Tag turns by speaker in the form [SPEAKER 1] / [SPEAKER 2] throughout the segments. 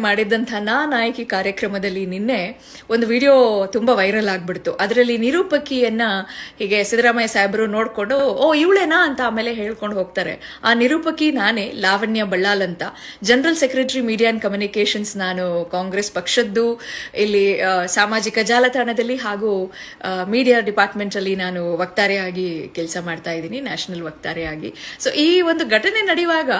[SPEAKER 1] ಮಾಡಿದ್ದಂತಹ ನಾಯಕಿ ಕಾರ್ಯಕ್ರಮದಲ್ಲಿ ನಿನ್ನೆ ಒಂದು ವಿಡಿಯೋ ತುಂಬಾ ವೈರಲ್ ಆಗ್ಬಿಡ್ತು. ಅದರಲ್ಲಿ ನಿರೂಪಕಿಯನ್ನ ಹೀಗೆ ಸಿದ್ದರಾಮಯ್ಯ ಸಾಹೇಬರು ನೋಡ್ಕೊಂಡು ಓ ಇವಳೇನಾ ಅಂತ ಆಮೇಲೆ ಹೇಳ್ಕೊಂಡು ಹೋಗ್ತಾರೆ. ಆ ನಿರೂಪಕಿ ನಾನೇ, ಲಾವಣ್ಯ ಬಳ್ಳಾಲ್ ಅಂತ, general secretary media and communications. ನಾನು ಕಾಂಗ್ರೆಸ್ ಪಕ್ಷದ್ದು ಇಲ್ಲಿ ಸಾಮಾಜಿಕ ಜಾಲತಾಣದಲ್ಲಿ ಹಾಗೂ ಮೀಡಿಯಾ ಡಿಪಾರ್ಟ್ಮೆಂಟ್ ಅಲ್ಲಿ ನಾನು ವಕ್ತಾರೆಯಾಗಿ ಕೆಲಸ ಮಾಡ್ತಾ ಇದ್ದೀನಿ, ನ್ಯಾಷನಲ್ ವಕ್ತಾರೆಯಾಗಿ. ಸೊ ಈ ಒಂದು ಘಟನೆ ನಡೆಯುವಾಗ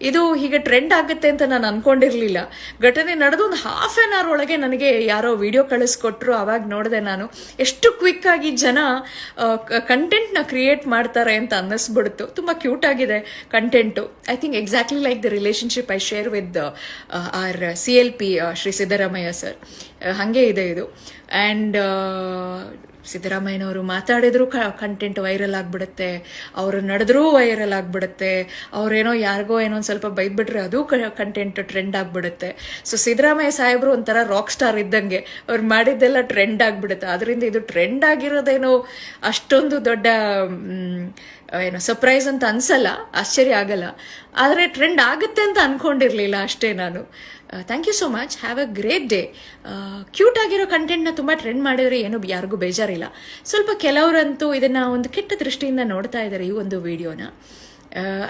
[SPEAKER 1] ಇದು ಹೀಗೆ ಟ್ರೆಂಡ್ ಆಗುತ್ತೆ ಅಂತ ನಾನು ಅನ್ಕೊಂಡಿರ್ಲಿಲ್ಲ. ಘಟನೆ ನಡೆದು ಒಂದು ಹಾಫ್ ಆನ್ ಅವರ್ ಒಳಗೆ ನನಗೆ ಯಾರೋ ವಿಡಿಯೋ ಕಳಿಸ್ಕೊಟ್ರು. ಅವಾಗ ನೋಡಿದೆ ನಾನು ಎಷ್ಟು ಕ್ವಿಕ್ ಆಗಿ ಜನ ಕಂಟೆಂಟ್ ನ ಕ್ರಿಯೇಟ್ ಮಾಡ್ತಾರೆ ಅಂತ ಅನ್ನಿಸ್ಬಿಡ್ತು. ತುಂಬಾ ಕ್ಯೂಟ್ ಆಗಿದೆ content. I think exactly like the relationship I share with our CLP Shri Siddaramaiah sir. ಹಂಗೆ ಇದೆ ಇದು. ಅಂಡ್ ಸಿದ್ದರಾಮಯ್ಯನವರು ಮಾತಾಡಿದ್ರು ಕಂಟೆಂಟ್ ವೈರಲ್ ಆಗ್ಬಿಡುತ್ತೆ, ಅವರು ನಡೆದ್ರೂ ವೈರಲ್ ಆಗ್ಬಿಡುತ್ತೆ, ಅವ್ರೇನೋ ಯಾರಿಗೋ ಏನೋ ಒಂದು ಸ್ವಲ್ಪ ಬೈದ್ಬಿಟ್ರೆ ಅದು ಕಂಟೆಂಟ್ ಟ್ರೆಂಡ್ ಆಗ್ಬಿಡುತ್ತೆ. ಸೊ ಸಿದ್ದರಾಮಯ್ಯ ಸಾಹೇಬರು ಒಂಥರ ರಾಕ್ ಸ್ಟಾರ್ ಇದ್ದಂಗೆ, ಅವ್ರು ಮಾಡಿದ್ದೆಲ್ಲ ಟ್ರೆಂಡ್ ಆಗ್ಬಿಡುತ್ತೆ. ಅದರಿಂದ ಇದು ಟ್ರೆಂಡ್ ಆಗಿರೋದೇನೋ ಅಷ್ಟೊಂದು ದೊಡ್ಡ ಏನೋ ಸರ್ಪ್ರೈಸ್ ಅಂತ ಅನ್ಸಲ್ಲ, ಆಶ್ಚರ್ಯ ಆಗಲ್ಲ. ಆದರೆ ಟ್ರೆಂಡ್ ಆಗುತ್ತೆ ಅಂತ ಅನ್ಕೊಂಡಿರ್ಲಿಲ್ಲ ಅಷ್ಟೇ ನಾನು. Thank you so much. Have a great day. Cute ಆಗಿರೋ ಕಂಟೆಂಟ್ನ ತುಂಬ ಟ್ರೆಂಡ್ ಮಾಡಿದ್ರೆ ಏನು ಯಾರಿಗೂ ಬೇಜಾರಿಲ್ಲ. ಸ್ವಲ್ಪ ಕೆಲವರಂತೂ ಇದನ್ನ ಒಂದು ಕೆಟ್ಟ ದೃಷ್ಟಿಯಿಂದ ನೋಡ್ತಾ ಇದ್ದಾರೆ ಈ ಒಂದು ವಿಡಿಯೋನ.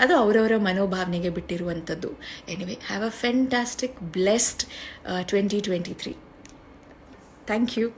[SPEAKER 1] ಅದು ಅವರವರ ಮನೋಭಾವನೆಗೆ ಬಿಟ್ಟಿರುವಂಥದ್ದು. Anyway, have a fantastic blessed 2023. Thank you.